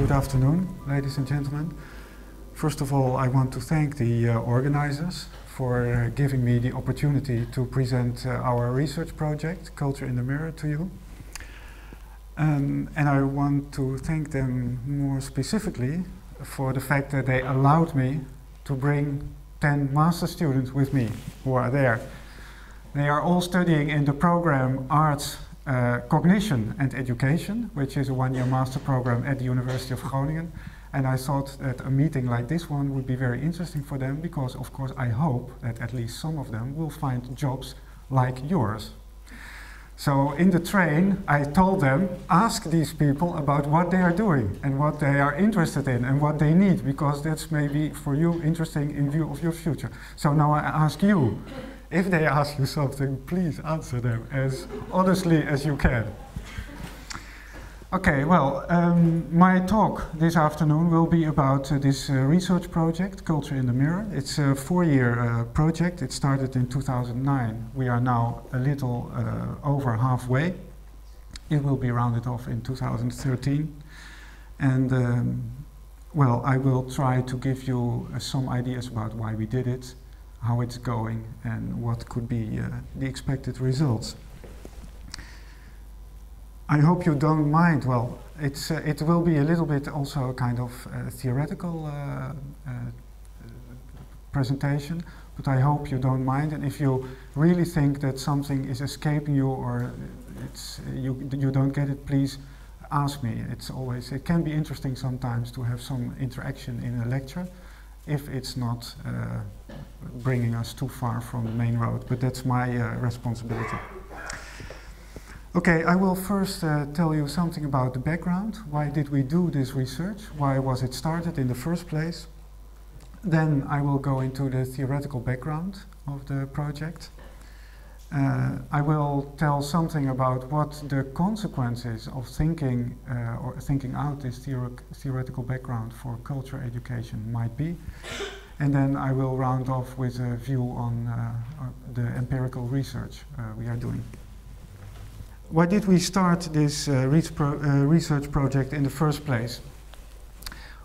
Good afternoon, ladies and gentlemen. First of all, I want to thank the organizers for giving me the opportunity to present our research project, Culture in the Mirror, to you. And I want to thank them more specifically for the fact that they allowed me to bring 10 master students with me who are there. They are all studying in the program Arts, Cognition and Education, which is a one-year master program at the University of Groningen. And I thought that a meeting like this one would be very interesting for them because, of course, I hope that at least some of them will find jobs like yours. So in the train, I told them, ask these people about what they are doing and what they are interested in and what they need, because that's maybe for you interesting in view of your future. So now I ask you, if they ask you something, please answer them as honestly as you can. Okay, well, my talk this afternoon will be about this research project, Culture in the Mirror. It's a 4-year project. It started in 2009. We are now a little over halfway. It will be rounded off in 2013. And, well, I will try to give you some ideas about why we did it, how it's going, and what could be the expected results. I hope you don't mind. Well, it will be a little bit also a kind of theoretical presentation, but I hope you don't mind. And if you really think that something is escaping you or you don't get it, please ask me. It can be interesting sometimes to have some interaction in a lecture, if it's not bringing us too far from the main road, but that's my responsibility. Okay, I will first tell you something about the background. Why did we do this research? Why was it started in the first place? Then I will go into the theoretical background of the project. I will tell something about what the consequences of thinking or thinking out this theoretical background for culture education might be. And then I will round off with a view on the empirical research we are doing. Why did we start this research project in the first place?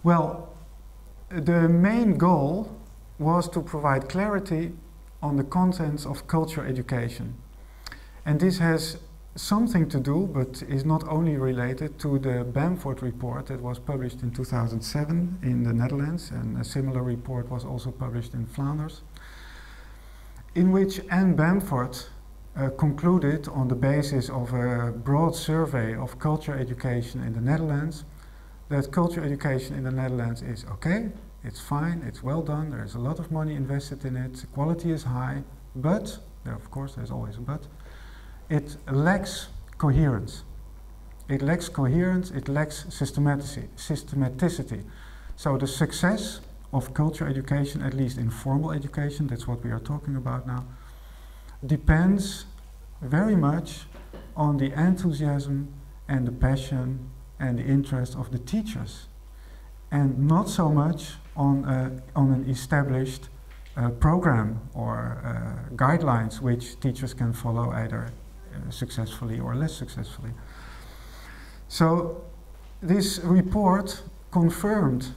Well, the main goal was to provide clarity on the contents of culture education. And this has something to do, but is not only related to the Bamford report that was published in 2007 in the Netherlands, and a similar report was also published in Flanders, in which Anne Bamford concluded on the basis of a broad survey of culture education in the Netherlands that culture education in the Netherlands is okay, it's fine, it's well done, there's a lot of money invested in it, quality is high, but, of course there's always a but, it lacks coherence. It lacks coherence, it lacks systematicity. So the success of culture education, at least in formal education, that's what we are talking about now, depends very much on the enthusiasm and the passion and the interest of the teachers, and not so much on an established program or guidelines which teachers can follow either successfully or less successfully. So this report confirmed,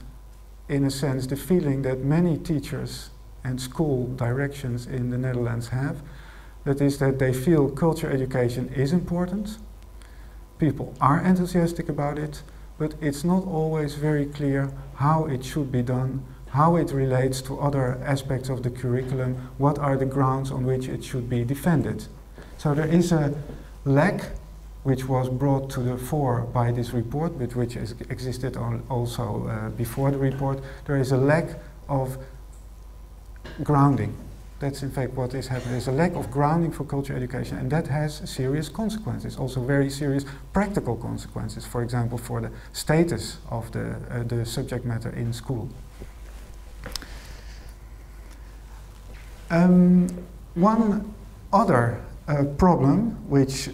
in a sense, the feeling that many teachers and school directions in the Netherlands have. That is that they feel culture education is important, people are enthusiastic about it, but it's not always very clear how it should be done, how it relates to other aspects of the curriculum, what are the grounds on which it should be defended. So there is a lack, which was brought to the fore by this report, but which existed also before the report. There is a lack of grounding. That's in fact what is happening. There's a lack of grounding for culture education, and that has serious consequences, also very serious practical consequences, for example, for the status of the subject matter in school. One other problem which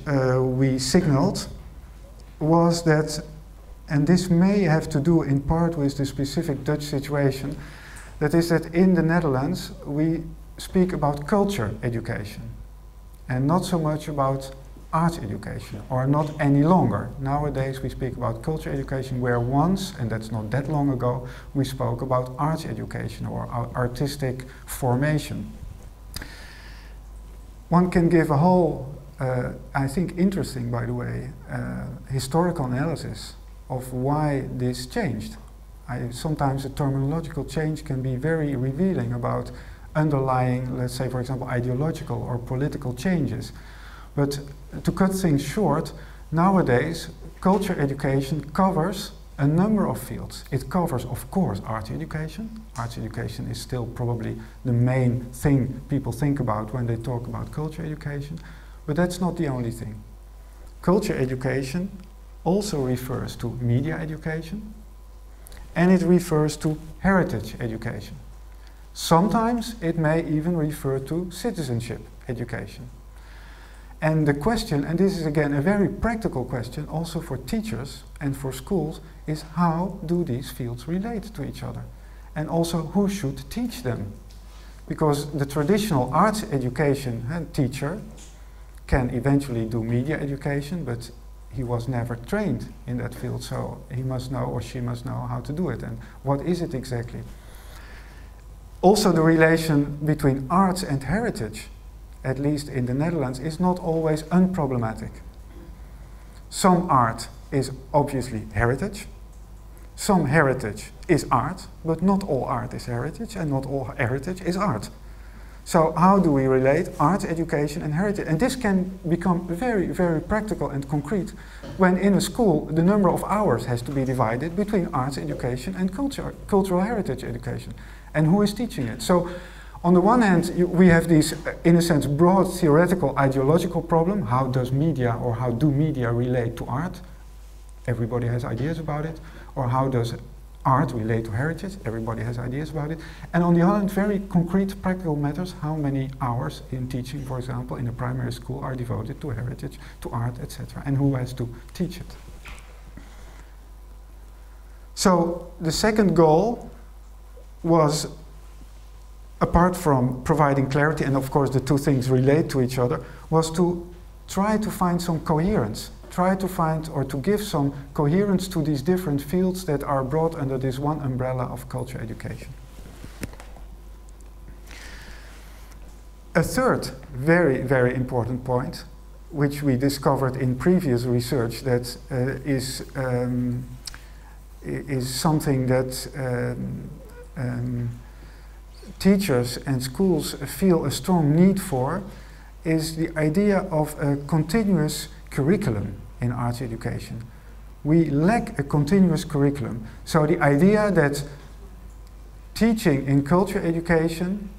we signaled was that, and this may have to do in part with the specific Dutch situation, that is that in the Netherlands we speak about culture education and not so much about arts education, or not any longer. Nowadays we speak about culture education, where once, and that's not that long ago, we spoke about arts education or artistic formation. One can give a whole, I think interesting, by the way, historical analysis of why this changed. Sometimes a terminological change can be very revealing about underlying, let's say for example, ideological or political changes. But to cut things short, nowadays culture education covers a number of fields. It covers, of course, arts education. Arts education is still probably the main thing people think about when they talk about culture education, but that's not the only thing. Culture education also refers to media education, and it refers to heritage education. Sometimes it may even refer to citizenship education. And the question, and this is again a very practical question also for teachers and for schools, is how do these fields relate to each other? And also who should teach them? Because the traditional arts education teacher can eventually do media education, but he was never trained in that field, so he must know or she must know how to do it. And what is it exactly? Also the relation between arts and heritage, at least in the Netherlands, is not always unproblematic. Some art is obviously heritage, some heritage is art, but not all art is heritage and not all heritage is art. So how do we relate arts education and heritage? And this can become very, very practical and concrete when in a school the number of hours has to be divided between arts education and cultural heritage education. And who is teaching it? So on the one hand, we have this, in a sense, broad theoretical ideological problem. How does media or how do media relate to art? Everybody has ideas about it. Or how does art relate to heritage? Everybody has ideas about it. And on the other hand, very concrete practical matters. How many hours in teaching, for example, in a primary school are devoted to heritage, to art, etc. And who has to teach it? So the second goal was, apart from providing clarity, and of course the two things relate to each other, was to try to find some coherence, try to find or to give some coherence to these different fields that are brought under this one umbrella of culture education. A third very, very important point, which we discovered in previous research, that is something that teachers and schools feel a strong need for, is the idea of a continuous curriculum in arts education. We lack a continuous curriculum. So the idea that teaching in culture education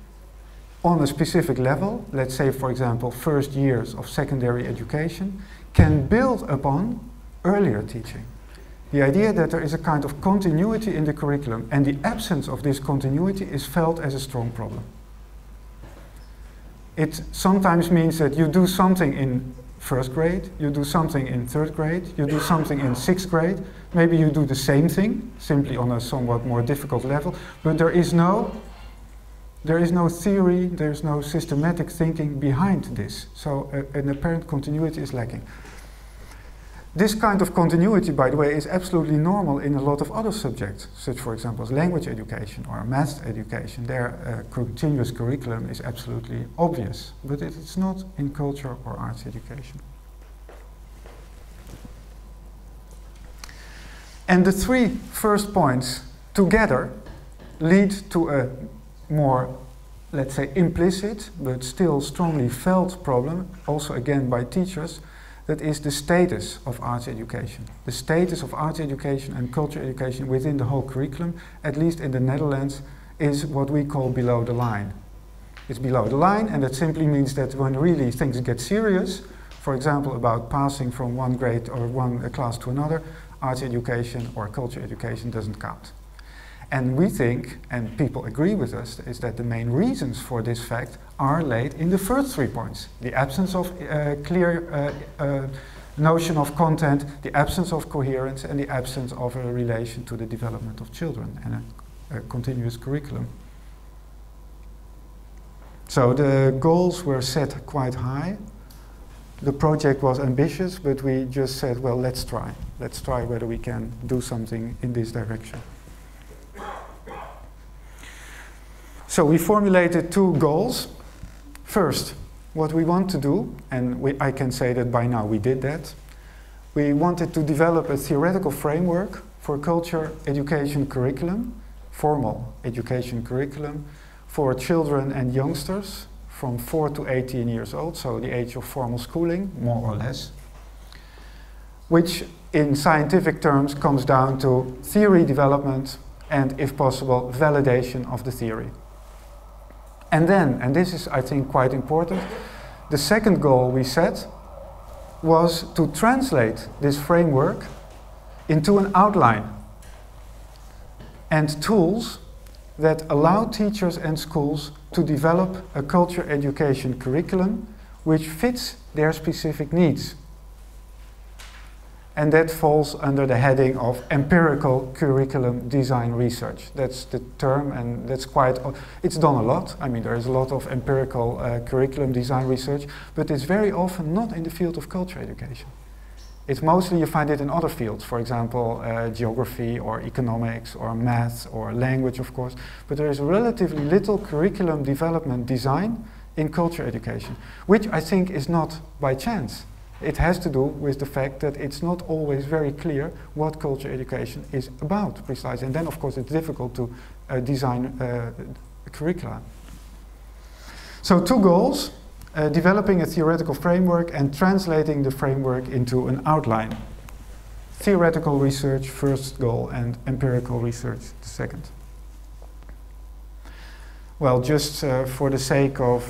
on a specific level, let's say for example first years of secondary education, can build upon earlier teaching. The idea that there is a kind of continuity in the curriculum, and the absence of this continuity is felt as a strong problem. It sometimes means that you do something in first grade, you do something in third grade, you do something in sixth grade, maybe you do the same thing, simply on a somewhat more difficult level, but there is no theory, there is no systematic thinking behind this. So an apparent continuity is lacking. This kind of continuity, by the way, is absolutely normal in a lot of other subjects, such for example as language education or math education. Their continuous curriculum is absolutely obvious, but it's not in culture or arts education. And the three first points together lead to a more, let's say, implicit but still strongly felt problem, also again by teachers. That is the status of arts education. The status of arts education and culture education within the whole curriculum, at least in the Netherlands, is what we call below the line. It's below the line, and that simply means that when really things get serious, for example about passing from one grade or one class to another, arts education or culture education doesn't count. And we think, and people agree with us, is that the main reasons for this fact are laid in the first 3 points. The absence of clear notion of content, the absence of coherence, and the absence of a relation to the development of children and a continuous curriculum. So the goals were set quite high, The project was ambitious, but we just said, well, let's try. Let's try whether we can do something in this direction. So we formulated 2 goals. First, what we want to do, and I can say that by now we did that. We wanted to develop a theoretical framework for culture education curriculum, formal education curriculum, for children and youngsters from 4 to 18 years old, so the age of formal schooling, more or less, which in scientific terms comes down to theory development and, if possible, validation of the theory. And then, and this is I think quite important, the second goal we set was to translate this framework into an outline and tools that allow teachers and schools to develop a culture education curriculum which fits their specific needs. And that falls under the heading of empirical curriculum design research. That's the term, and that's it's done a lot. I mean, there's a lot of empirical curriculum design research, but it's very often not in the field of culture education. It's mostly, you find it in other fields, for example, geography or economics or maths or language, of course, but there is relatively little curriculum development design in culture education, which I think is not by chance. It has to do with the fact that it's not always very clear what culture education is about precisely, and then of course it's difficult to design curricula. So 2 goals, developing a theoretical framework and translating the framework into an outline. Theoretical research, first goal, and empirical research, the second. Well, just for the sake of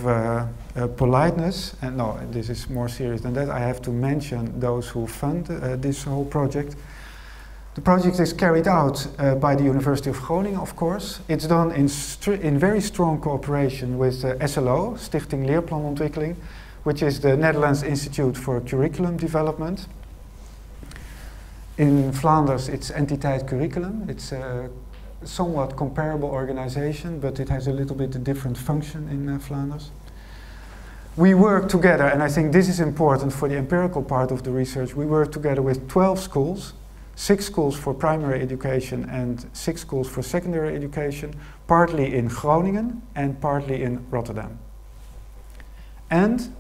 politeness, and no, this is more serious than that, I have to mention those who fund this whole project. The project is carried out by the University of Groningen, of course. It's done in very strong cooperation with SLO, Stichting Leerplanontwikkeling, which is the Netherlands Institute for Curriculum Development. In Flanders, it's Entiteit Curriculum. It's a somewhat comparable organization, but it has a little bit a different function in Flanders. We work together, and I think this is important for the empirical part of the research. We work together with 12 schools, 6 schools for primary education and 6 schools for secondary education, partly in Groningen and partly in Rotterdam. And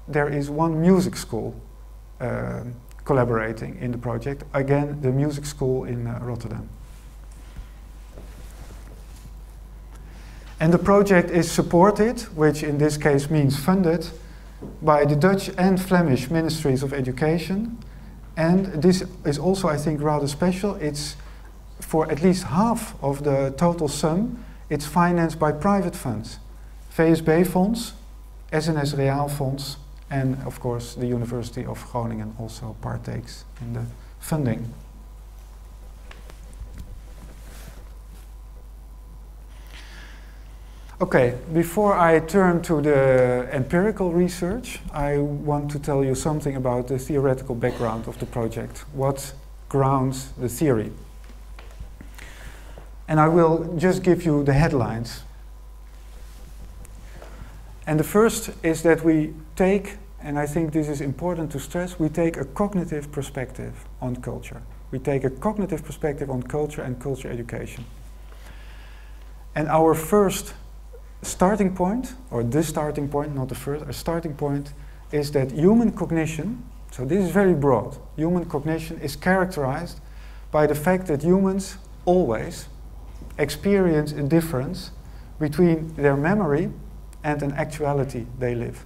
there is 1 music school collaborating in the project, again the music school in Rotterdam. And the project is supported, which in this case means funded, by the Dutch and Flemish Ministries of Education. And this is also, I think, rather special. It's for at least half of the total sum, it's financed by private funds. VSB Fonds, SNS Reaal Fonds, and of course the University of Groningen also partakes in the funding. Okay, before I turn to the empirical research, I want to tell you something about the theoretical background of the project. What grounds the theory? And I will just give you the headlines. And the first is that we take, and I think this is important to stress, we take a cognitive perspective on culture. We take a cognitive perspective on culture and culture education. And our first starting point, or the starting point, not the first, our starting point is that human cognition, so this is very broad, human cognition is characterized by the fact that humans always experience a difference between their memory and an actuality they live.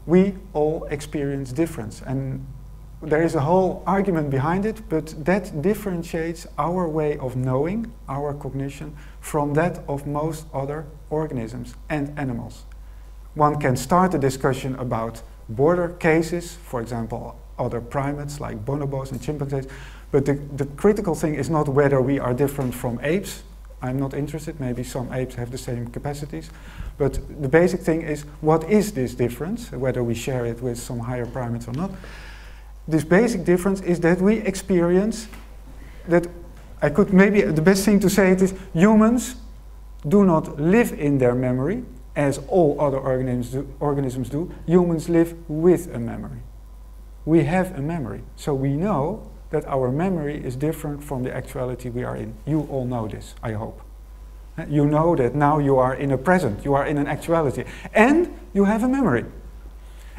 We all experience difference, and there is a whole argument behind it, but that differentiates our way of knowing, our cognition, from that of most other organisms and animals. One can start a discussion about border cases, for example, other primates like bonobos and chimpanzees, but the critical thing is not whether we are different from apes. I'm not interested, maybe some apes have the same capacities, but the basic thing is, what is this difference, whether we share it with some higher primates or not. This basic difference is that we experience that, maybe the best thing to say it is, humans do not live in their memory, as all other organisms do, humans live with a memory. We have a memory, so we know that our memory is different from the actuality we are in. You all know this, I hope. You know that now you are in a present, you are in an actuality, and you have a memory.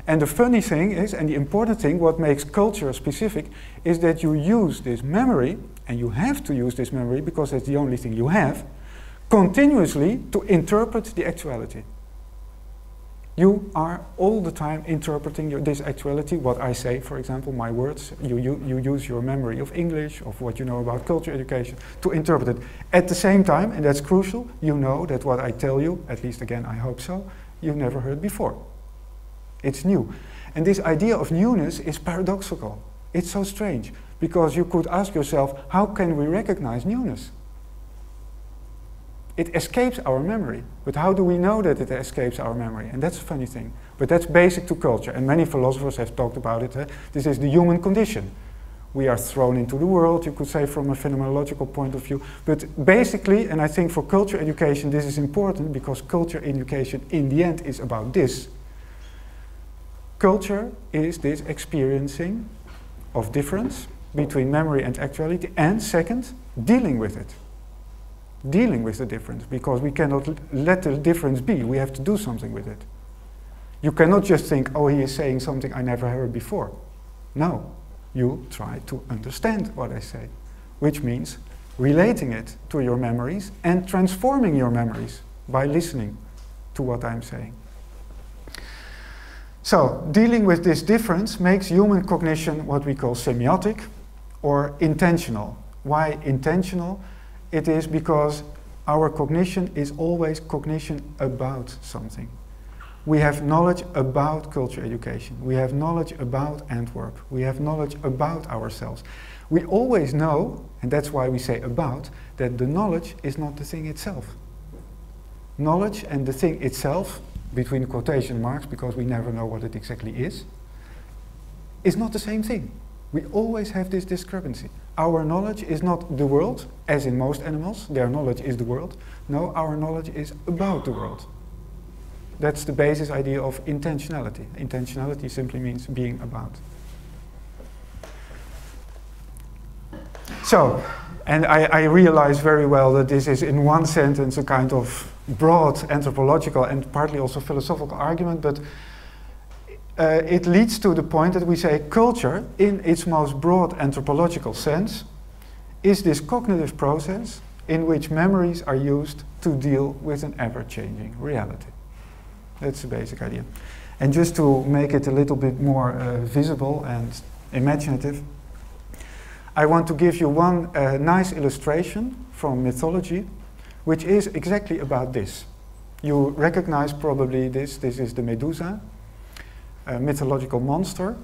And the funny thing is, and the important thing, what makes culture specific, is that you use this memory, and you have to use this memory because it's the only thing you have, continuously to interpret the actuality. You are all the time interpreting this actuality, what I say, for example, my words. You use your memory of English, of what you know about culture education, to interpret it. At the same time, and that's crucial, you know that what I tell you, at least again I hope so, you've never heard before. It's new. And this idea of newness is paradoxical. It's so strange, because you could ask yourself, how can we recognize newness? It escapes our memory, but how do we know that it escapes our memory? And that's a funny thing. But that's basic to culture, and many philosophers have talked about it. This is the human condition. We are thrown into the world, you could say, from a phenomenological point of view. But basically, and I think for culture education this is important, because culture education in the end is about this. Culture is this experiencing of difference between memory and actuality, and second, dealing with it. Dealing with the difference, because we cannot let the difference be. We have to do something with it. You cannot just think, oh, he is saying something I never heard before. No, you try to understand what I say, which means relating it to your memories and transforming your memories by listening to what I'm saying. So, dealing with this difference makes human cognition what we call semiotic or intentional. Why intentional? It is because our cognition is always cognition about something. We have knowledge about culture education. We have knowledge about Antwerp. We have knowledge about ourselves. We always know, and that's why we say about, that the knowledge is not the thing itself. Knowledge and the thing itself, between quotation marks, because we never know what it exactly is not the same thing. We always have this discrepancy. Our knowledge is not the world, as in most animals, their knowledge is the world. No, our knowledge is about the world. That's the basis idea of intentionality. Intentionality simply means being about. So, and I realize very well that this is in one sentence a kind of broad anthropological and partly also philosophical argument, but it leads to the point that we say culture, in its most broad anthropological sense, is this cognitive process in which memories are used to deal with an ever-changing reality. That's the basic idea. And just to make it a little bit more visible and imaginative, I want to give you one nice illustration from mythology, which is exactly about this. You recognize probably this. This is the Medusa, a mythological monster,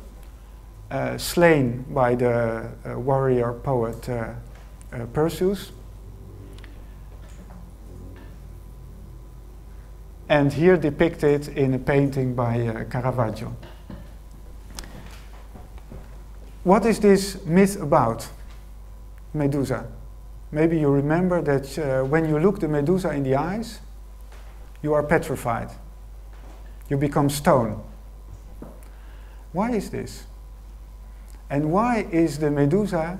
slain by the warrior poet Perseus. And here depicted in a painting by Caravaggio. What is this myth about, Medusa? Maybe you remember that when you look the Medusa in the eyes, you are petrified. You become stone. Why is this? And why is the Medusa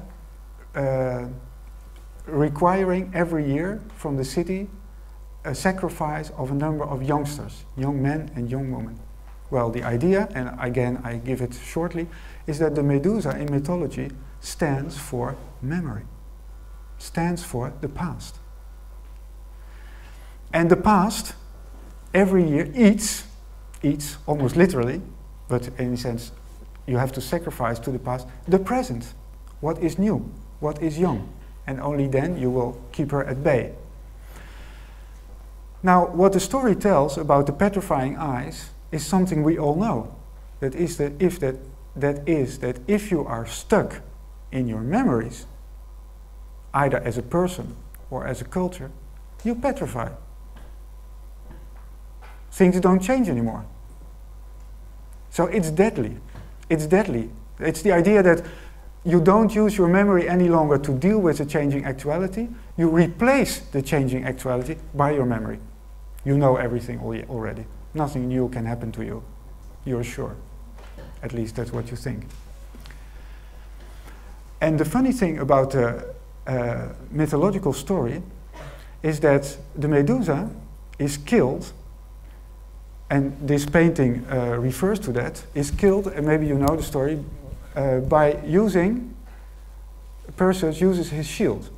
requiring every year from the city a sacrifice of a number of youngsters, young men and young women? Well, the idea, and again I give it shortly, is that the Medusa in mythology stands for memory, stands for the past. And the past every year eats almost literally, but in a sense you have to sacrifice to the past the present, what is new, what is young, and only then you will keep her at bay. Now, what the story tells about the petrifying eyes is something we all know. That is that if you are stuck in your memories, either as a person or as a culture, you petrify. Things don't change anymore. So it's deadly. It's deadly. It's the idea that you don't use your memory any longer to deal with the changing actuality. You replace the changing actuality by your memory. You know everything already. Nothing new can happen to you. You're sure. At least that's what you think. And the funny thing about the mythological story is that the Medusa is killed, and this painting refers to that, is killed, and maybe you know the story, by using, Perseus uses his shield.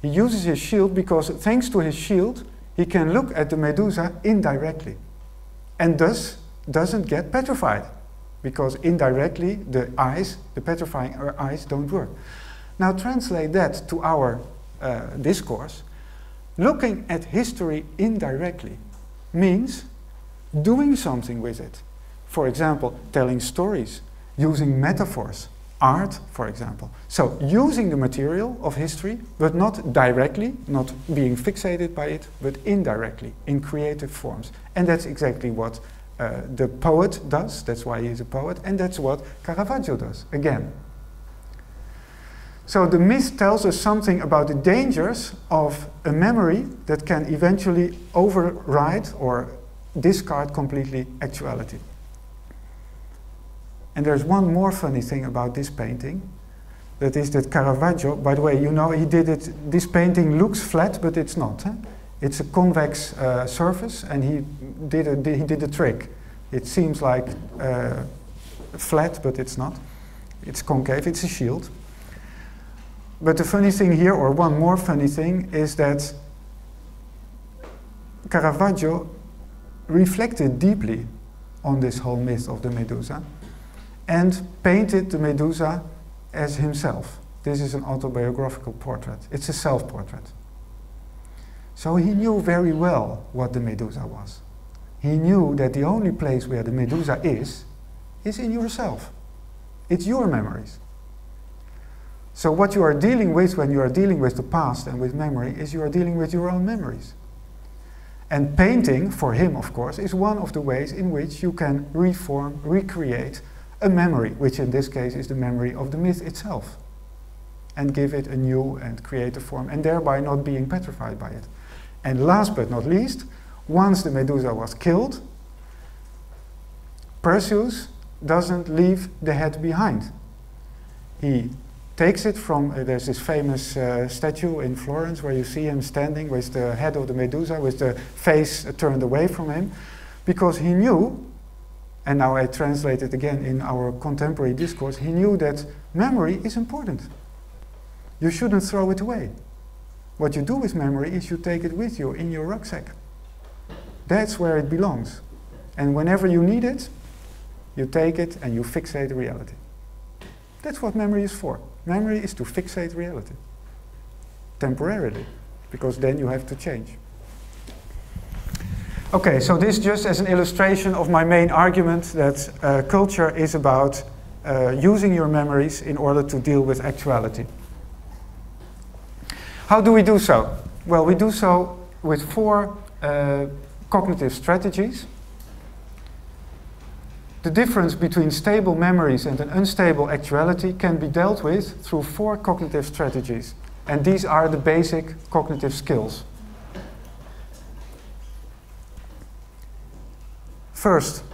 He uses his shield because thanks to his shield, he can look at the Medusa indirectly, and thus doesn't get petrified, because indirectly the eyes, the petrifying eyes, don't work. Now translate that to our discourse. Looking at history indirectly means doing something with it. For example, telling stories, using metaphors, art, for example. So using the material of history, but not directly, not being fixated by it, but indirectly, in creative forms. And that's exactly what the poet does, that's why he's a poet, and that's what Caravaggio does, again. So the myth tells us something about the dangers of a memory that can eventually override or discard completely actuality. And there's one more funny thing about this painting, that is that Caravaggio, by the way, you know, he did it, this painting looks flat, but it's not. Huh? It's a convex surface, and he did a trick. It seems like flat, but it's not. It's concave, it's a shield. But the funny thing here, or one more funny thing, is that Caravaggio reflected deeply on this whole myth of the Medusa and painted the Medusa as himself. This is an autobiographical portrait. It's a self-portrait. So he knew very well what the Medusa was. He knew that the only place where the Medusa is in yourself. It's your memories. So what you are dealing with when you are dealing with the past and with memory is you are dealing with your own memories. And painting, for him of course, is one of the ways in which you can reform, recreate a memory, which in this case is the memory of the myth itself, and give it a new and creative form, and thereby not being petrified by it. And last but not least, once the Medusa was killed, Perseus doesn't leave the head behind. He takes it from, there's this famous statue in Florence where you see him standing with the head of the Medusa, with the face turned away from him, because he knew, and now I translate it again in our contemporary discourse, he knew that memory is important. You shouldn't throw it away. What you do with memory is you take it with you in your rucksack. That's where it belongs. And whenever you need it, you take it and you fixate reality. That's what memory is for. Memory is to fixate reality. Temporarily. Because then you have to change. Okay, so this just as an illustration of my main argument that culture is about using your memories in order to deal with actuality. How do we do so? Well, we do so with 4 cognitive strategies. The difference between stable memories and an unstable actuality can be dealt with through 4 cognitive strategies. And these are the basic cognitive skills. First,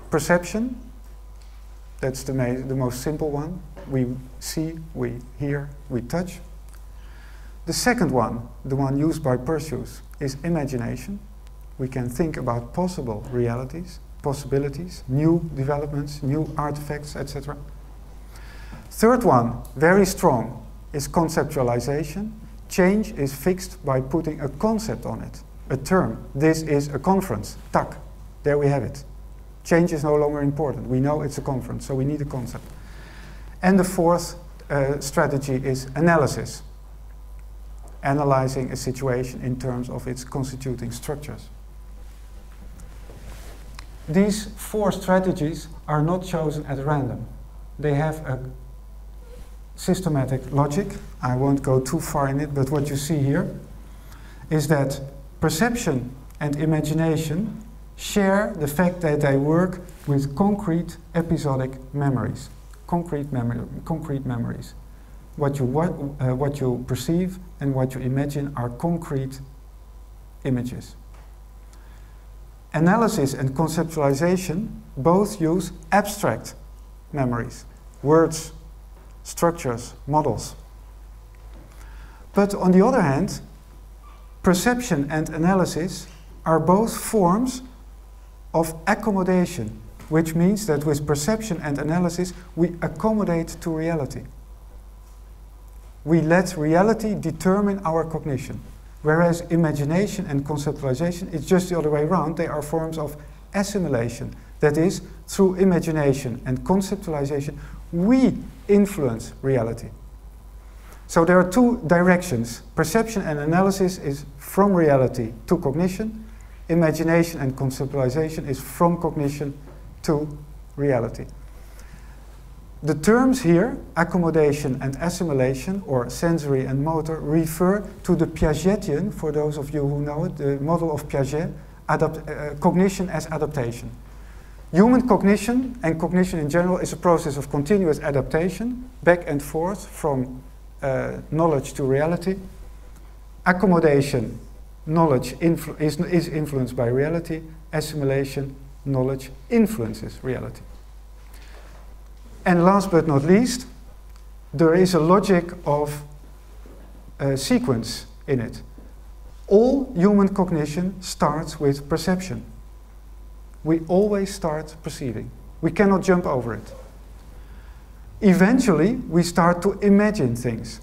perception. That's the most simple one. We see, we hear, we touch. The second one, the one used by Perseus, is imagination. We can think about possible realities, possibilities, new developments, new artifacts, etc. Third one, very strong, is conceptualization. Change is fixed by putting a concept on it, a term. This is a conference, tak. There we have it. Change is no longer important. We know it's a conference, so we need a concept. And the fourth strategy is analysis. Analyzing a situation in terms of its constituting structures. These 4 strategies are not chosen at random. They have a systematic logic. I won't go too far in it, but what you see here is that perception and imagination share the fact that they work with concrete episodic memories. Concrete memories. What you perceive and what you imagine are concrete images, analysis and conceptualization both use abstract memories, words, structures, models. But on the other hand, perception and analysis are both forms of accommodation, which means that with perception and analysis we accommodate to reality. We let reality determine our cognition, whereas imagination and conceptualization is just the other way around. They are forms of assimilation. That is, through imagination and conceptualization, we influence reality. So there are two directions. Perception and analysis is from reality to cognition. Imagination and conceptualization is from cognition to reality. The terms here, accommodation and assimilation, or sensory and motor, refer to the Piagetian, for those of you who know it, the model of Piaget, cognition as adaptation. Human cognition, and cognition in general, is a process of continuous adaptation, back and forth from knowledge to reality. Accommodation, knowledge is influenced by reality. Assimilation, knowledge influences reality. And last but not least, there is a logic of sequence in it. All human cognition starts with perception. We always start perceiving. We cannot jump over it. Eventually, we start to imagine things.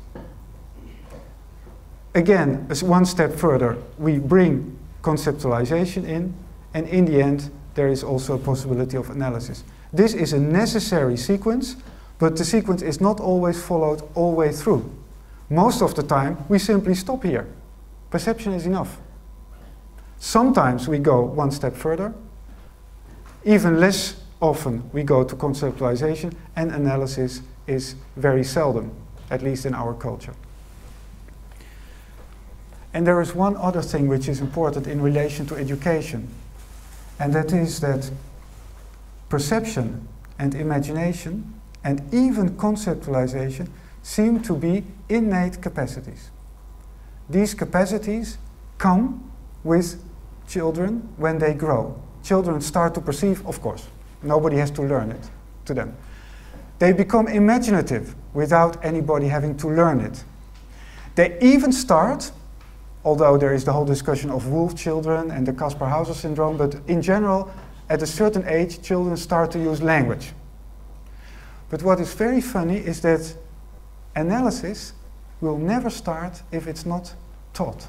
Again, as one step further, we bring conceptualization in, and in the end, there is also a possibility of analysis. This is a necessary sequence, but the sequence is not always followed all the way through. Most of the time, we simply stop here. Perception is enough. Sometimes we go one step further. Even less often we go to conceptualization, and analysis is very seldom, at least in our culture. And there is one other thing which is important in relation to education, and that is that perception and imagination and even conceptualization seem to be innate capacities. These capacities come with children when they grow. Children start to perceive, of course. Nobody has to learn it to them. They become imaginative without anybody having to learn it. They even start, although there is the whole discussion of wolf children and the Kaspar-Hauser syndrome, but in general, at a certain age, children start to use language. But what is very funny is that analysis will never start if it's not taught.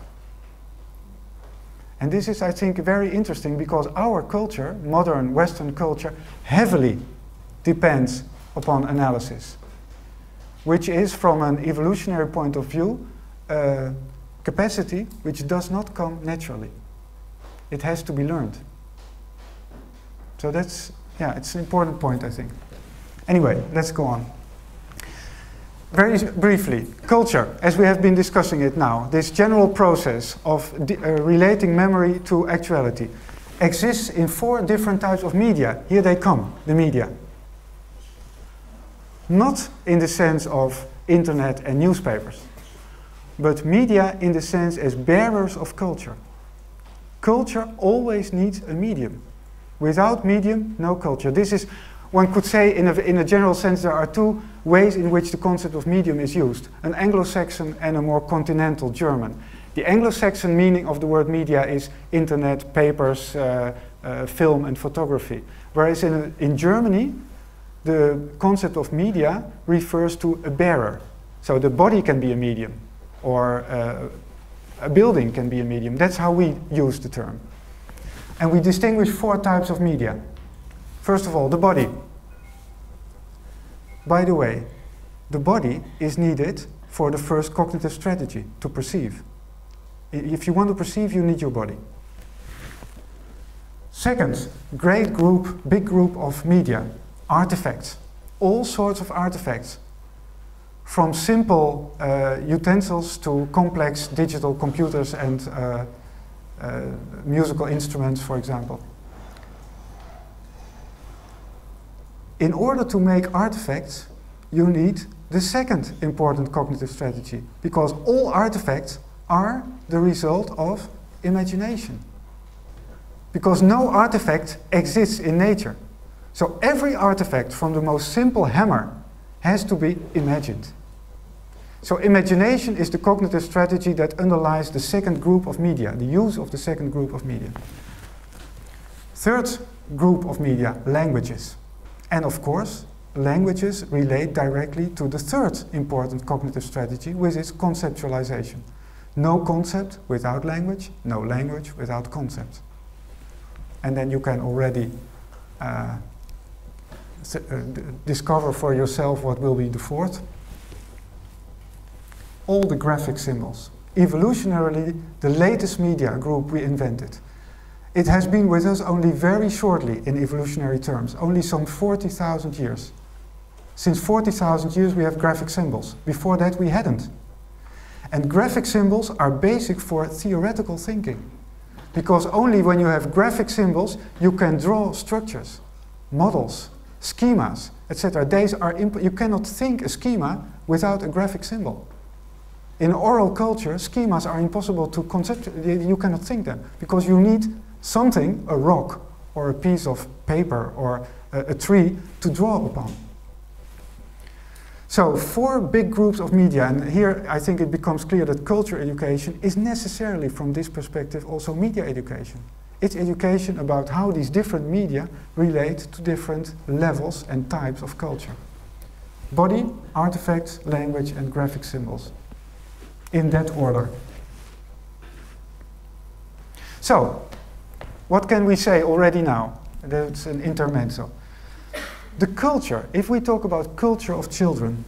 And this is, I think, very interesting because our culture, modern Western culture, heavily depends upon analysis, which is, from an evolutionary point of view, a capacity which does not come naturally. It has to be learned. So that's, yeah, it's an important point, I think. Anyway, let's go on. Very briefly, culture, as we have been discussing it now, this general process of relating memory to actuality, exists in 4 different types of media. Here they come, the media. Not in the sense of internet and newspapers, but media in the sense as bearers of culture. Culture always needs a medium. Without medium, no culture. This is, one could say, in a general sense, there are 2 ways in which the concept of medium is used. An Anglo-Saxon and a more continental German. The Anglo-Saxon meaning of the word media is internet, papers, film and photography. Whereas in Germany, the concept of media refers to a bearer. So the body can be a medium, or a building can be a medium. That's how we use the term. And we distinguish 4 types of media. First of all, the body. By the way, the body is needed for the first cognitive strategy, to perceive. If you want to perceive, you need your body. Second, big group of media, artifacts. All sorts of artifacts. From simple utensils to complex digital computers and musical instruments, for example. In order to make artifacts, you need the second important cognitive strategy, because all artifacts are the result of imagination. because no artifact exists in nature. So every artifact, from the most simple hammer, has to be imagined. So imagination is the cognitive strategy that underlies the second group of media, the use of the second group of media. Third group of media, languages. And of course, languages relate directly to the third important cognitive strategy, which is conceptualization. No concept without language, no language without concept. And then you can already discover for yourself what will be the fourth. All the graphic symbols. Evolutionarily, the latest media group we invented. It has been with us only very shortly in evolutionary terms, only some 40,000 years. Since 40,000 years we have graphic symbols. Before that we hadn't. And graphic symbols are basic for theoretical thinking. Because only when you have graphic symbols you can draw structures, models, schemas, etc. You cannot think a schema without a graphic symbol. In oral culture, schemas are impossible to conceptualize. You cannot think them because you need something, a rock or a piece of paper or a tree to draw upon. So 4 big groups of media, and here I think it becomes clear that culture education is necessarily, from this perspective, also media education. It's education about how these different media relate to different levels and types of culture. Body, artifacts, language and graphic symbols. In that order. So, what can we say already now? That's an intermezzo. The culture, if we talk about culture of children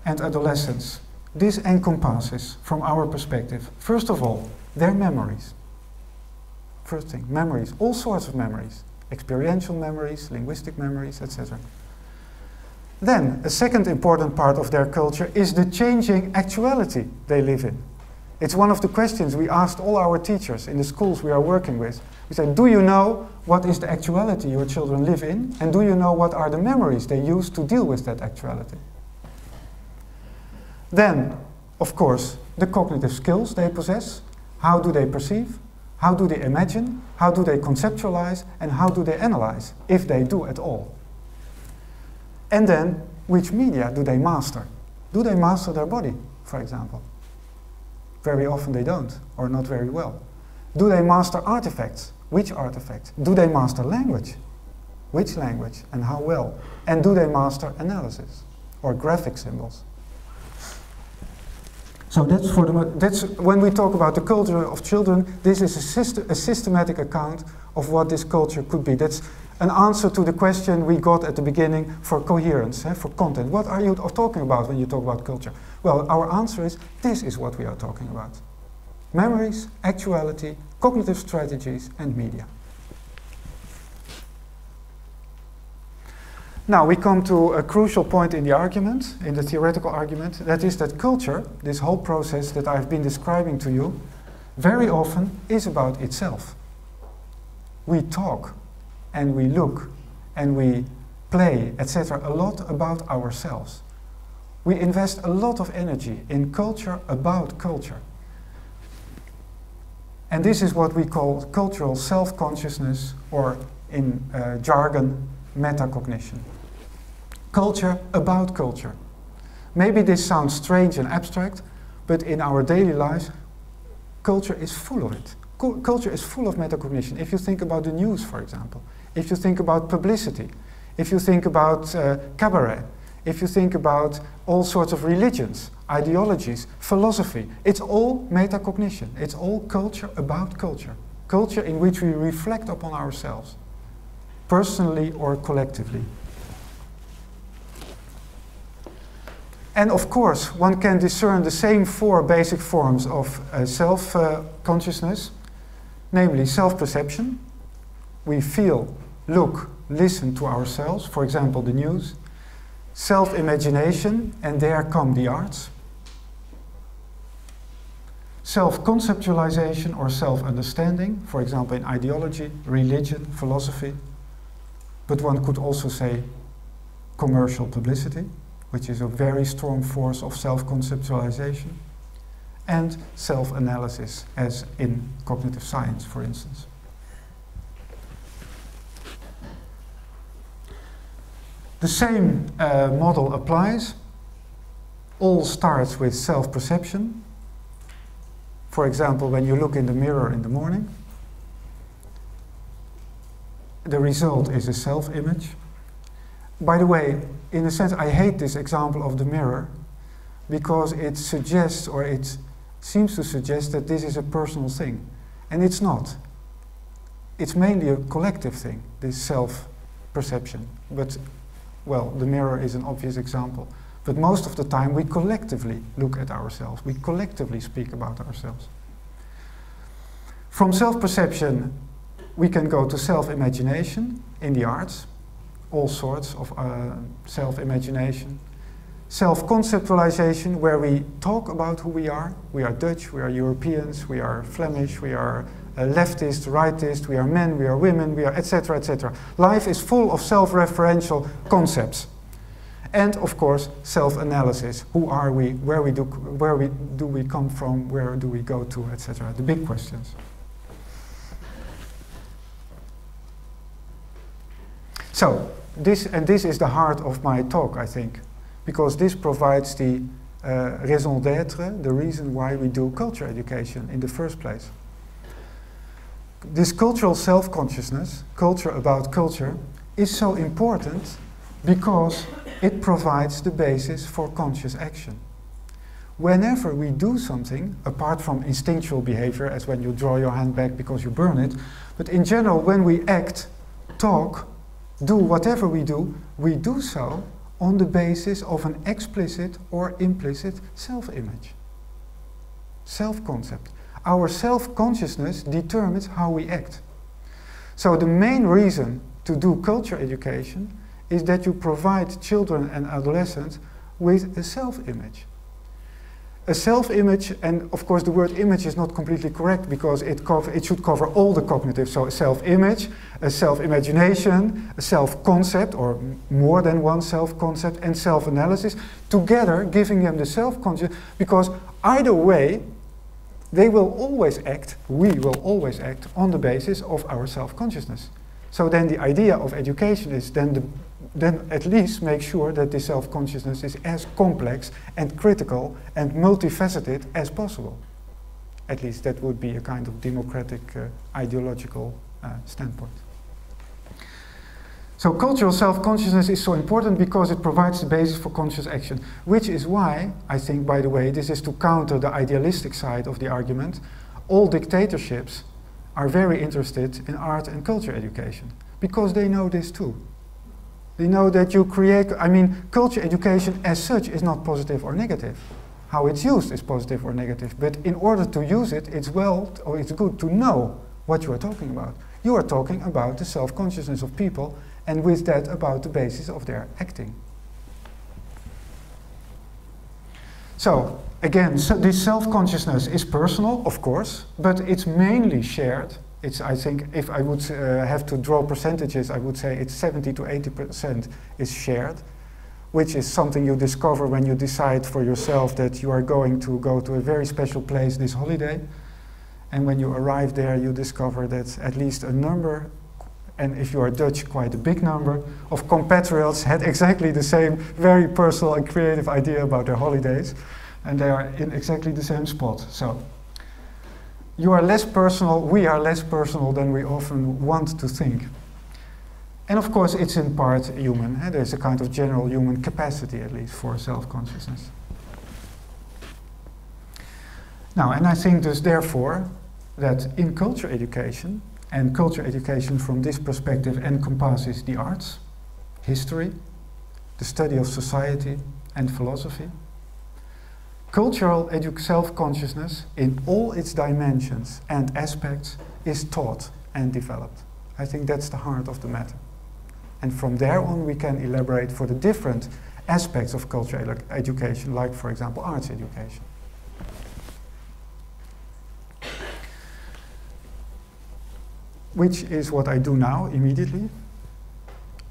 and adolescents, this encompasses, from our perspective, first of all, their memories. First thing, memories, all sorts of memories. Experiential memories, linguistic memories, etc. Then, a second important part of their culture is the changing actuality they live in. It's one of the questions we asked all our teachers in the schools we are working with. We said, do you know what is the actuality your children live in? And do you know what are the memories they use to deal with that actuality? Then, of course, the cognitive skills they possess. How do they perceive? How do they imagine? How do they conceptualize? And how do they analyze, if they do at all? And then, which media do they master? Do they master their body, for example? Very often they don't, or not very well. Do they master artifacts? Which artifacts? Do they master language? Which language and how well? And do they master analysis, or graphic symbols? So that's when we talk about the culture of children, this is a systematic account of what this culture could be. That's an answer to the question we got at the beginning for coherence, for content. What are you talking about when you talk about culture? Well, our answer is, this is what we are talking about. Memories, actuality, cognitive strategies, and media. Now we come to a crucial point in the argument, in the theoretical argument, that is that culture, this whole process that I've been describing to you, very often is about itself. We talk and we look and we play, etc., a lot about ourselves. We invest a lot of energy in culture about culture. And this is what we call cultural self-consciousness, or in jargon, metacognition. Culture about culture. Maybe this sounds strange and abstract, but in our daily lives, culture is full of it. Culture is full of metacognition. If you think about the news, for example, if you think about publicity, if you think about cabaret, if you think about all sorts of religions, ideologies, philosophy, it's all metacognition. It's all culture about culture. Culture in which we reflect upon ourselves, personally or collectively. And of course, one can discern the same 4 basic forms of self-consciousness, namely self-perception. We feel, look, listen to ourselves, for example, the news. Self-imagination, and there come the arts. Self-conceptualization or self-understanding, for example, in ideology, religion, philosophy. But one could also say commercial publicity, which is a very strong force of self-conceptualization, and self-analysis, as in cognitive science, for instance. The same model applies. All starts with self-perception. For example, when you look in the mirror in the morning, the result is a self-image. By the way, in a sense, I hate this example of the mirror because it suggests, or it seems to suggest, that this is a personal thing. And it's not. It's mainly a collective thing, this self-perception. But, well, the mirror is an obvious example. But most of the time we collectively look at ourselves. We collectively speak about ourselves. From self-perception, we can go to self-imagination in the arts. All sorts of self-imagination. Self-conceptualization, where we talk about who we are. We are Dutch, we are Europeans, we are Flemish, we are leftist, rightist, we are men, we are women, we are etc., etc. Life is full of self-referential concepts. And of course, self-analysis. Who are we? Where do we come from? Where do we go to? Etc. The big questions. So, this is the heart of my talk, I think, because this provides the raison d'être, the reason why we do culture education in the first place. This cultural self-consciousness, culture about culture, is so important because it provides the basis for conscious action. Whenever we do something, apart from instinctual behavior, as when you draw your hand back because you burn it, but in general, when we act, talk, do whatever we do so on the basis of an explicit or implicit self-image, self-concept. Our self-consciousness determines how we act. So the main reason to do culture education is that you provide children and adolescents with a self-image. A self-image, and of course the word image is not completely correct because it should cover all the cognitive, so a self-image, a self-imagination, a self-concept, or more than one self-concept, and self-analysis, together giving them the self-conscious, because either way, they will always act, we will always act on the basis of our self-consciousness. So then the idea of education is then at least make sure that the self-consciousness is as complex and critical and multifaceted as possible. At least that would be a kind of democratic ideological standpoint. So cultural self-consciousness is so important because it provides the basis for conscious action, which is why, I think, by the way, this is to counter the idealistic side of the argument, all dictatorships are very interested in art and culture education, because they know this too. They know that you create, I mean, culture education as such is not positive or negative. How it's used is positive or negative, but in order to use it, it's good to know what you are talking about. You are talking about the self-consciousness of people, and with that about the basis of their acting. So, again, this self-consciousness is personal, of course, but it's mainly shared. It's, I think, if I would have to draw percentages, I would say it's 70 to 80% is shared, which is something you discover when you decide for yourself that you are going to go to a very special place this holiday. And when you arrive there, you discover that at least a number, and if you are Dutch, quite a big number, of compatriots had exactly the same very personal and creative idea about their holidays, and they are in exactly the same spot. So, you are less personal, we are less personal than we often want to think. And of course, it's in part human. There's a kind of general human capacity, at least, for self-consciousness. Now, and I think thus, therefore, that in culture education, and culture education from this perspective encompasses the arts, history, the study of society and philosophy. Cultural self-consciousness in all its dimensions and aspects is taught and developed. I think that's the heart of the matter. And from there on we can elaborate for the different aspects of cultural education, like for example arts education. Which is what I do now immediately.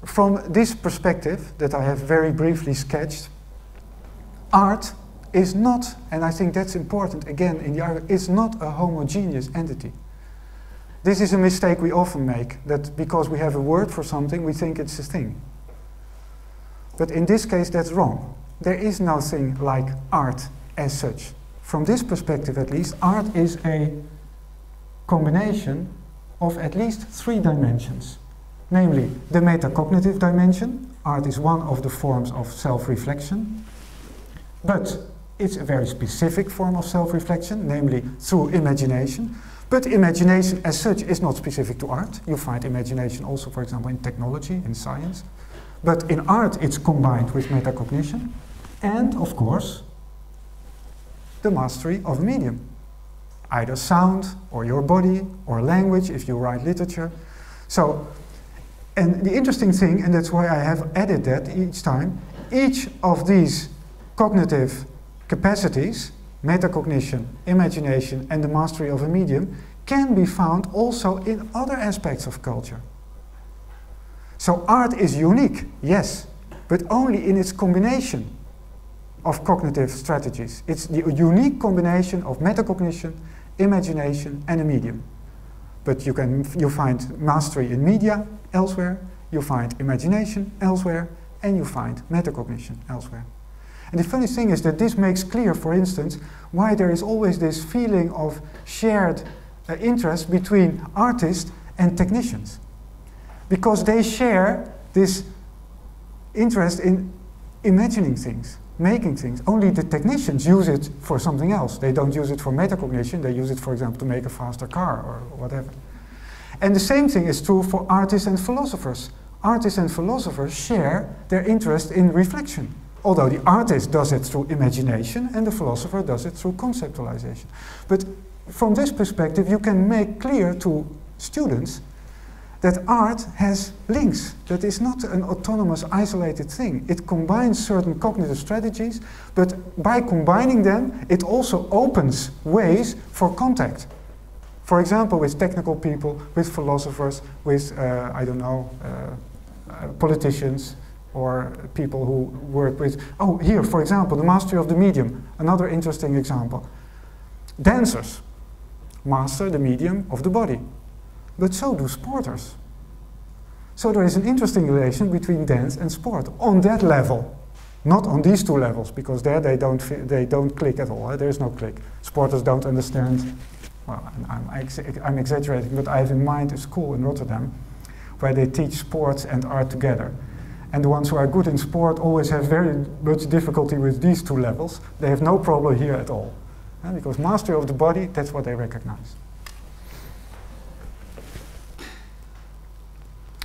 From this perspective that I have very briefly sketched, art is not, and I think that's important again in the argument, is not a homogeneous entity. This is a mistake we often make, that because we have a word for something, we think it's a thing. But in this case, that's wrong. There is nothing like art as such. From this perspective, at least, art is a combination of at least 3 dimensions. Namely, the metacognitive dimension. Art is one of the forms of self-reflection. But it's a very specific form of self-reflection, namely through imagination. But imagination as such is not specific to art. You find imagination also, for example, in technology, in science. But in art, it's combined with metacognition. And, of course, the mastery of a medium. Either sound, or your body, or language, if you write literature. So, and the interesting thing, and that's why I have added that each time, each of these cognitive capacities, metacognition, imagination, and the mastery of a medium, can be found also in other aspects of culture. So art is unique, yes, but only in its combination of cognitive strategies. It's the unique combination of metacognition, imagination, and a medium. But you find mastery in media elsewhere, you find imagination elsewhere, and you find metacognition elsewhere. And the funny thing is that this makes clear, for instance, why there is always this feeling of shared interest between artists and technicians. Because they share this interest in imagining things, making things. Only the technicians use it for something else. They don't use it for metacognition, they use it, for example, to make a faster car or whatever. And the same thing is true for artists and philosophers. Artists and philosophers share their interest in reflection. Although the artist does it through imagination and the philosopher does it through conceptualization. But from this perspective, you can make clear to students that art has links, that is not an autonomous, isolated thing. It combines certain cognitive strategies, but by combining them, it also opens ways for contact. For example, with technical people, with philosophers, with, I don't know, politicians, or people who work with, oh, here, for example, the mastery of the medium, another interesting example. Dancers master the medium of the body, but so do sporters. So there is an interesting relation between dance and sport on that level, not on these 2 levels, because there they don't click at all. There is no click. Sporters don't understand. Well, I'm exaggerating, but I have in mind a school in Rotterdam where they teach sports and art together. And the ones who are good in sport always have very much difficulty with these 2 levels. They have no problem here at all. Because mastery of the body, that's what they recognize.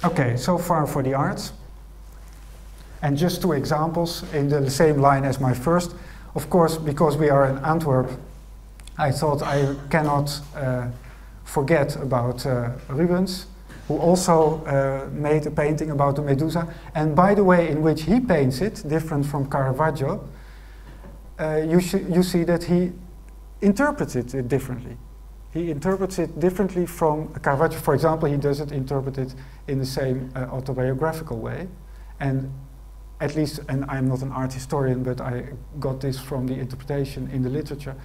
Okay, so far for the arts. And just 2 examples in the same line as my first. Of course, because we are in Antwerp, I thought I cannot forget about Rubens, who also made a painting about the Medusa. And by the way in which he paints it, different from Caravaggio, you see that he interprets it differently. He interprets it differently from Caravaggio. For example, he doesn't interpret it in the same autobiographical way. And at least, and I'm not an art historian, but I got this from the interpretation in the literature.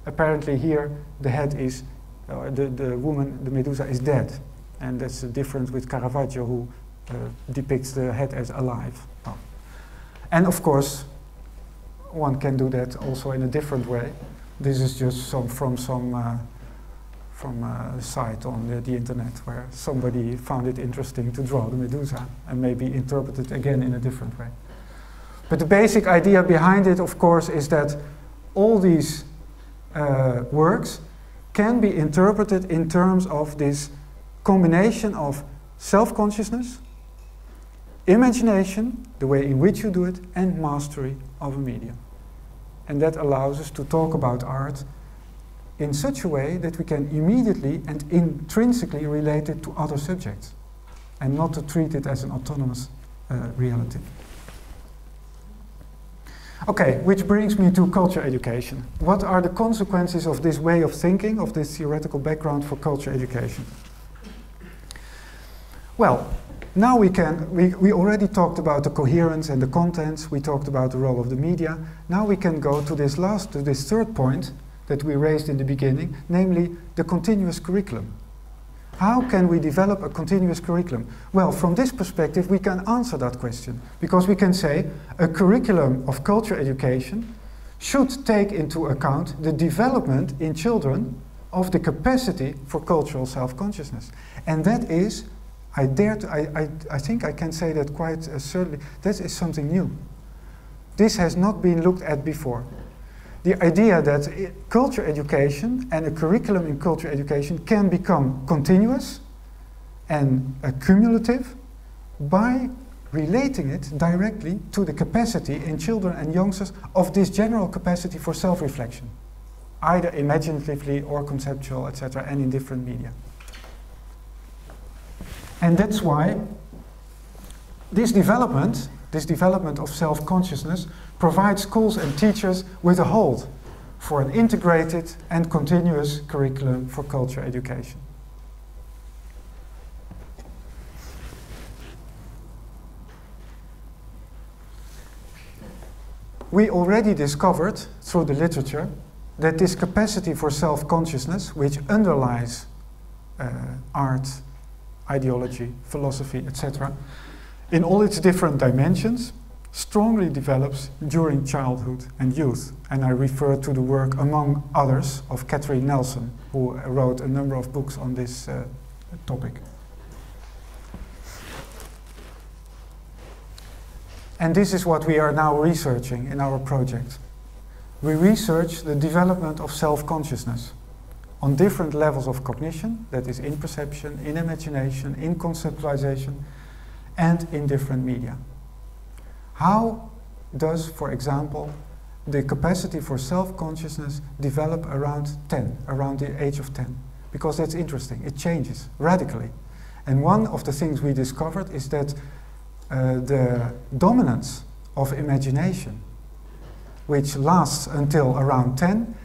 Apparently here, the head is, the woman, the Medusa, is dead. And that's the difference with Caravaggio, who depicts the head as alive. Oh. And of course, one can do that also in a different way. This is just from a site on the internet where somebody found it interesting to draw the Medusa and maybe interpret it again in a different way. But the basic idea behind it, of course, is that all these works can be interpreted in terms of this combination of self-consciousness, imagination, the way in which you do it, and mastery of a medium. And that allows us to talk about art in such a way that we can immediately and intrinsically relate it to other subjects, and not to treat it as an autonomous reality. Okay, which brings me to culture education. What are the consequences of this way of thinking, of this theoretical background for culture education? Well, now we already talked about the coherence and the contents, we talked about the role of the media. Now we can go to this third point that we raised in the beginning, namely the continuous curriculum. How can we develop a continuous curriculum? Well, from this perspective, we can answer that question, because we can say a curriculum of culture education should take into account the development in children of the capacity for cultural self-consciousness. And that is, I think I can say that quite certainly, that is something new. This has not been looked at before. The idea that culture education and a curriculum in culture education can become continuous and cumulative by relating it directly to the capacity in children and youngsters of this general capacity for self-reflection, either imaginatively or conceptual, etc., and in different media. And that's why this development of self-consciousness provides schools and teachers with a hold for an integrated and continuous curriculum for culture education. We already discovered through the literature that this capacity for self-consciousness, which underlies art, ideology, philosophy, etc., in all its different dimensions, strongly develops during childhood and youth. And I refer to the work, among others, of Catherine Nelson, who wrote a number of books on this topic. And this is what we are now researching in our project. We research the development of self-consciousness on different levels of cognition, that is in perception, in imagination, in conceptualization, and in different media. How does, for example, the capacity for self-consciousness develop around 10, around the age of 10? Because that's interesting, it changes radically. And one of the things we discovered is that the dominance of imagination, which lasts until around 10,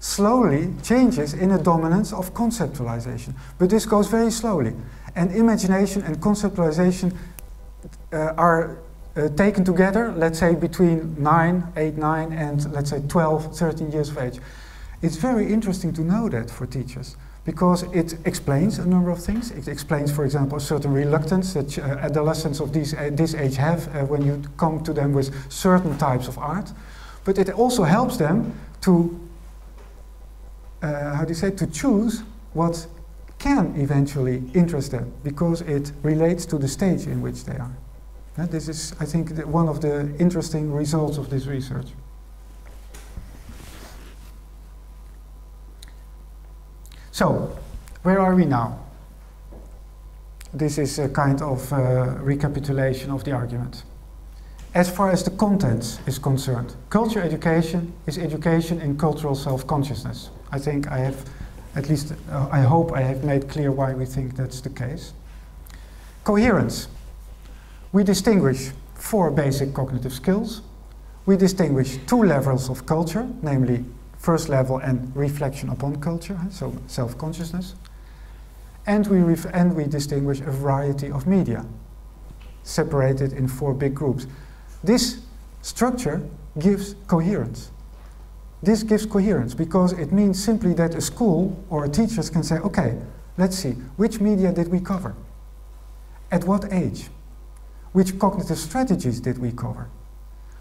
slowly changes in a dominance of conceptualization. But this goes very slowly. And imagination and conceptualization are taken together, let's say between 8, 9, and let's say 12, 13 years of age. It's very interesting to know that for teachers, because it explains a number of things. It explains, for example, a certain reluctance that adolescents of this age have when you come to them with certain types of art. But it also helps them to, to choose what can eventually interest them, because it relates to the stage in which they are. This is, I think, one of the interesting results of this research. So, where are we now? This is a kind of recapitulation of the argument. As far as the contents is concerned, culture education is education in cultural self-consciousness. I think I have, at least I hope I have made clear why we think that's the case. Coherence. We distinguish 4 basic cognitive skills. We distinguish 2 levels of culture, namely first level and reflection upon culture, so self-consciousness. And we distinguish a variety of media, separated in 4 big groups. This structure gives coherence. This gives coherence because it means simply that a school or teachers can say, okay, let's see, which media did we cover? At what age? Which cognitive strategies did we cover?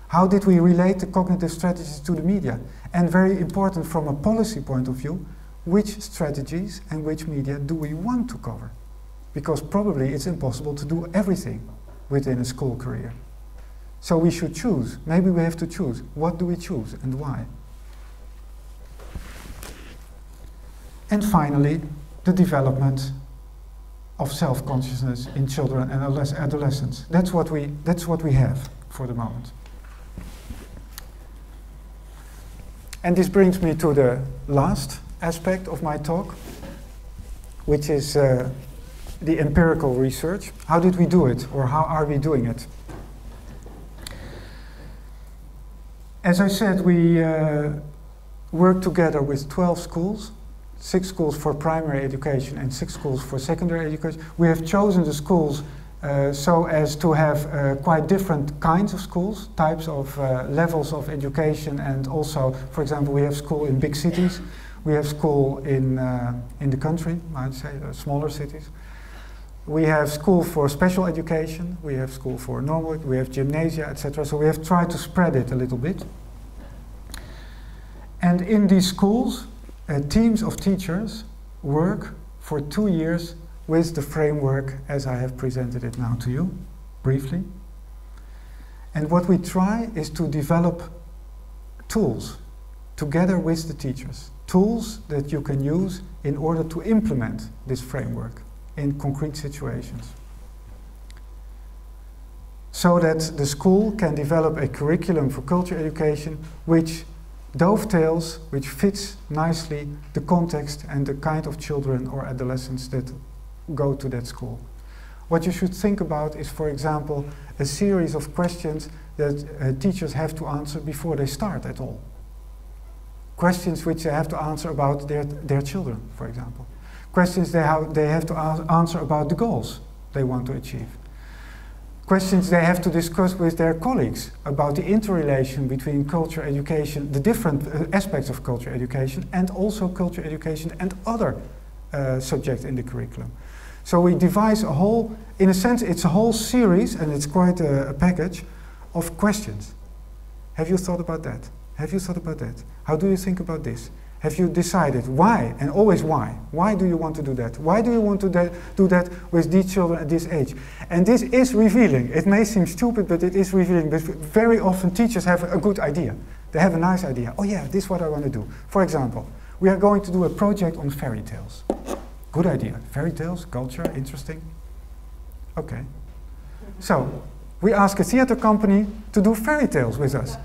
How did we relate the cognitive strategies to the media? And very important from a policy point of view, which strategies and which media do we want to cover? Because probably it's impossible to do everything within a school career. So we should choose. Maybe we have to choose. What do we choose and why? And finally, the development of self-consciousness in children and adolescents. That's what we have for the moment. And this brings me to the last aspect of my talk, which is the empirical research. How did we do it, or how are we doing it? As I said, we work together with 12 schools, 6 schools for primary education and 6 schools for secondary education. We have chosen the schools so as to have quite different kinds of schools, types of levels of education, and also, for example, we have schools in big cities, We have school in the country, I'd say, smaller cities. We have school for special education, we have school for normal, we have gymnasia, etc. So we have tried to spread it a little bit. And in these schools, teams of teachers work for 2 years with the framework as I have presented it now to you, briefly. And what we try is to develop tools together with the teachers. Tools that you can use in order to implement this framework in concrete situations. So that the school can develop a curriculum for culture education which dovetails, which fits nicely the context and the kind of children or adolescents that go to that school. What you should think about is, for example, a series of questions that teachers have to answer before they start at all. Questions which they have to answer about their children, for example. Questions they have to answer about the goals they want to achieve. Questions they have to discuss with their colleagues about the interrelation between culture education, the different aspects of culture education, and also culture education and other subjects in the curriculum. So we devise a whole, in a sense, it's a whole series, and it's quite a package of questions. Have you thought about that? Have you thought about that? How do you think about this? Have you decided why, and always why? Why do you want to do that? Why do you want to do that with these children at this age? And this is revealing. It may seem stupid, but it is revealing. But very often teachers have a good idea. They have a nice idea. Oh yeah, this is what I want to do. For example, we are going to do a project on fairy tales. Good idea. Fairy tales, culture, interesting. Okay. So, we ask a theater company to do fairy tales with us.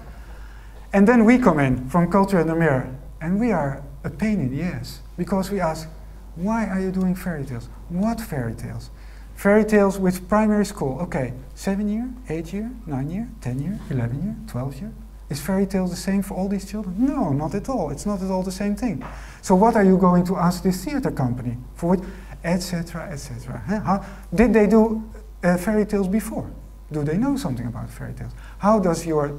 And then we come in from Culture in the Mirror. And we are a pain in the ass, because we ask, why are you doing fairy tales? What fairy tales? Fairy tales with primary school. Okay, 7 year, 8 year, 9 year, 10 year, 11 year, 12 year. Is fairy tales the same for all these children? No, not at all. It's not at all the same thing. So what are you going to ask this theater company for? Etc., etc. How did they do fairy tales before? Do they know something about fairy tales? How does your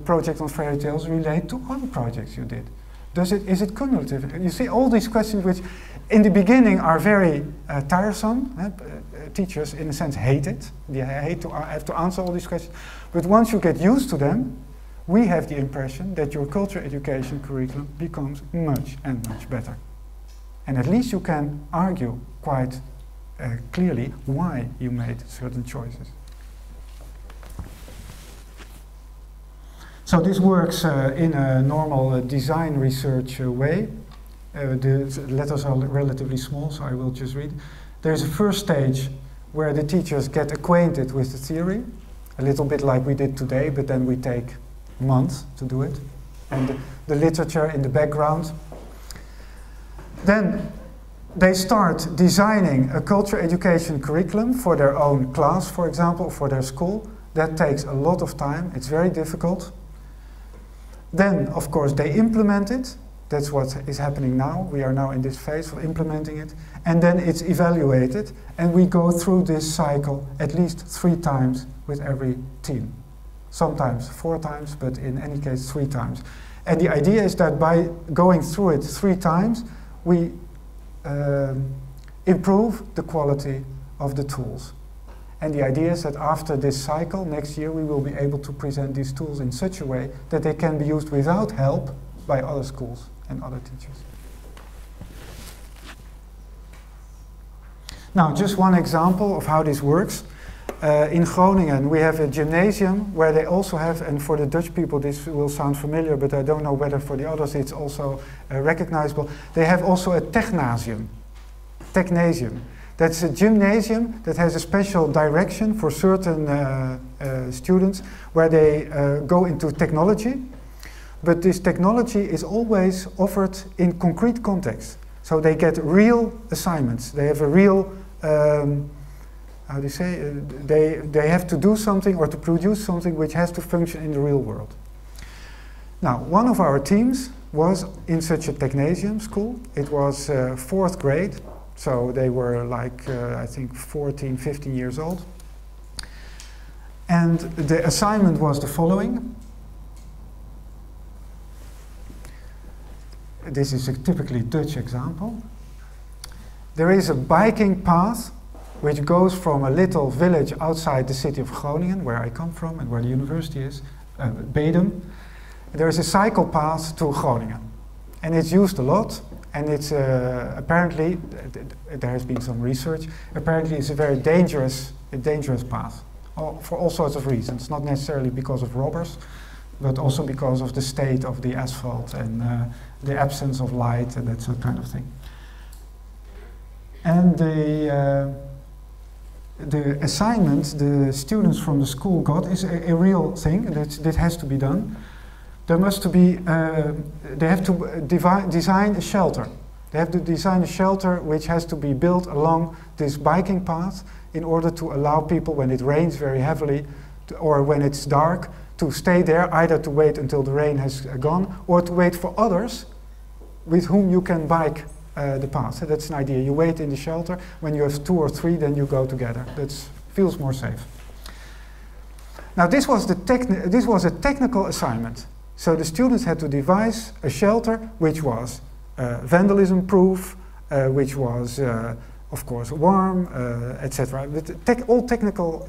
project on fairy tales relate to other projects you did? Is it cumulative? You see, all these questions which in the beginning are very tiresome. Teachers, in a sense, hate it. They hate to have to answer all these questions. But once you get used to them, we have the impression that your culture education curriculum becomes much and much better. And at least you can argue quite clearly why you made certain choices. So this works in a normal design research way. The letters are relatively small, so I will just read. There's a first stage where the teachers get acquainted with the theory, a little bit like we did today, but then we take months to do it, and the literature in the background. Then they start designing a culture education curriculum for their own class, for example, for their school. That takes a lot of time. It's very difficult. Then, of course, they implement it. That's what is happening now. We are now in this phase of implementing it. And then it's evaluated, and we go through this cycle at least 3 times with every team. Sometimes 4 times, but in any case 3 times. And the idea is that by going through it 3 times, we improve the quality of the tools. And the idea is that after this cycle, next year, we will be able to present these tools in such a way that they can be used without help by other schools and other teachers. Now, just one example of how this works. In Groningen, we have a gymnasium where they also have, and for the Dutch people this will sound familiar, but I don't know whether for the others it's also recognizable. They have also a technasium. That's a gymnasium that has a special direction for certain students where they go into technology. But this technology is always offered in concrete context. So they get real assignments. They have a real, how do you say, they have to do something or to produce something which has to function in the real world. Now, one of our teams was in such a technasium school. It was 4th grade. So they were like, I think, 14, 15 years old. And the assignment was the following. this is a typically Dutch example. There is a biking path which goes from a little village outside the city of Groningen, where I come from and where the university is, Barend. There is a cycle path to Groningen, and it's used a lot, and it's apparently, there has been some research, apparently it's a very dangerous path, for all sorts of reasons, not necessarily because of robbers, but also because of the state of the asphalt and the absence of light and that sort of kind of thing. And the assignment the students from the school got is a real thing that has to be done. There must be, they have to design a shelter. They have to design a shelter which has to be built along this biking path in order to allow people, when it rains very heavily or when it's dark, to stay there, either to wait until the rain has gone or to wait for others with whom you can bike the path. So that's an idea. You wait in the shelter. When you have 2 or 3, then you go together. That feels more safe. Now this was a technical assignment. So the students had to devise a shelter which was vandalism proof, which was of course warm, etc. All technical,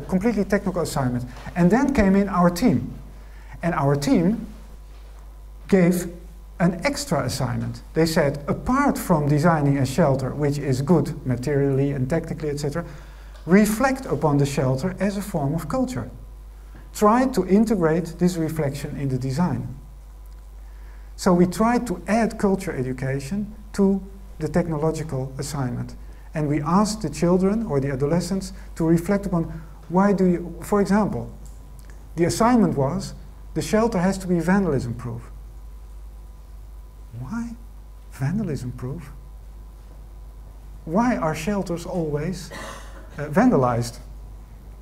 completely technical assignments. And then came in our team. And our team gave an extra assignment. They said, apart from designing a shelter which is good materially and technically, etc., reflect upon the shelter as a form of culture. Try to integrate this reflection in the design. So we tried to add culture education to the technological assignment. And we asked the children or the adolescents to reflect upon, why do you, for example, the assignment was, the shelter has to be vandalism proof. Why vandalism proof? Why are shelters always vandalized?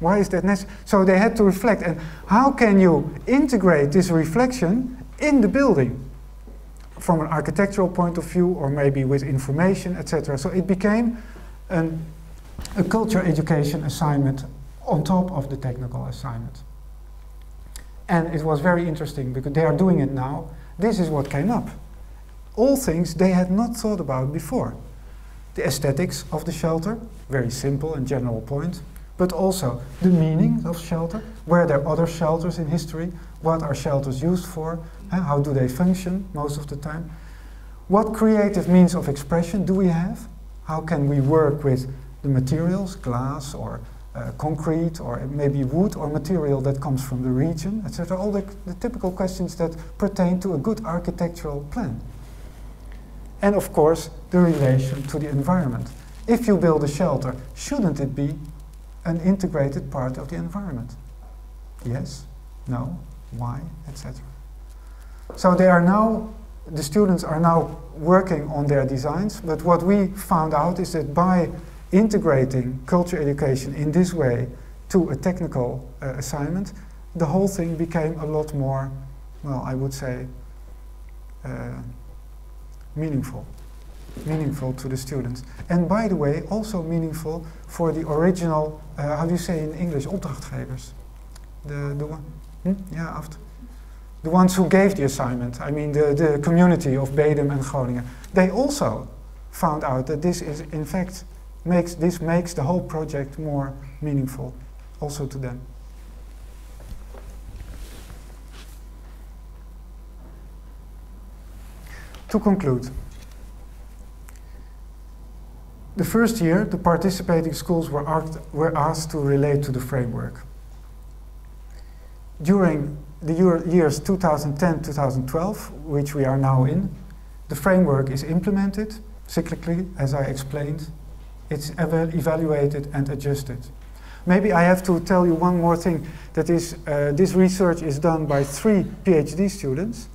Why is that necessary? So they had to reflect, and how can you integrate this reflection in the building from an architectural point of view, or maybe with information, etc. So it became a culture education assignment on top of the technical assignment. And it was very interesting because they are doing it now. This is what came up. All things they had not thought about before. The aesthetics of the shelter, very simple and general point, but also the meaning of shelter. Were there other shelters in history? What are shelters used for? How do they function most of the time? What creative means of expression do we have? How can we work with the materials, glass or concrete or maybe wood or material that comes from the region, etc. All the typical questions that pertain to a good architectural plan. And of course, the relation to the environment. If you build a shelter, shouldn't it be an integrated part of the environment? Yes, no, why, etc. So they are now, the students are now working on their designs, but what we found out is that by integrating culture education in this way to a technical assignment, the whole thing became a lot more, well, I would say, meaningful to the students. And by the way, also meaningful for the original, how do you say in English, opdrachtgevers? The one, yeah, after. The ones who gave the assignment, I mean the community of Barend and Groningen. They also found out that this is, in fact, makes the whole project more meaningful, also to them. To conclude, the first year, the participating schools were asked to relate to the framework. During the years 2010-2012, which we are now in, the framework is implemented cyclically, as I explained. It's evaluated and adjusted. Maybe I have to tell you one more thing. That is, this research is done by 3 PhD students.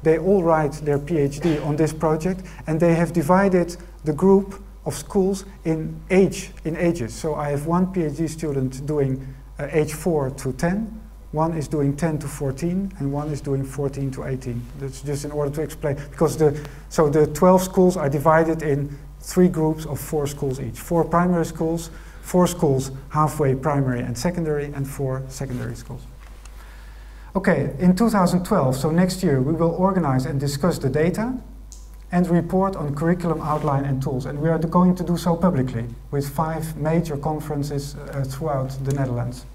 They all write their PhD on this project, and they have divided the group of schools in ages. So I have one PhD student doing age 4 to 10, one is doing 10 to 14, and one is doing 14 to 18. That's just in order to explain, because so the 12 schools are divided in 3 groups of 4 schools each. 4 primary schools, 4 schools halfway primary and secondary, and 4 secondary schools. Okay, in 2012, so next year, we will organize and discuss the data. and report on curriculum outline and tools. And we are going to do so publicly with 5 major conferences throughout the Netherlands.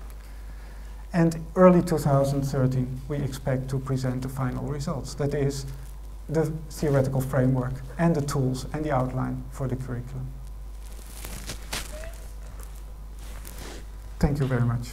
And early 2013, we expect to present the final results. That is the theoretical framework and the tools and the outline for the curriculum. Thank you very much.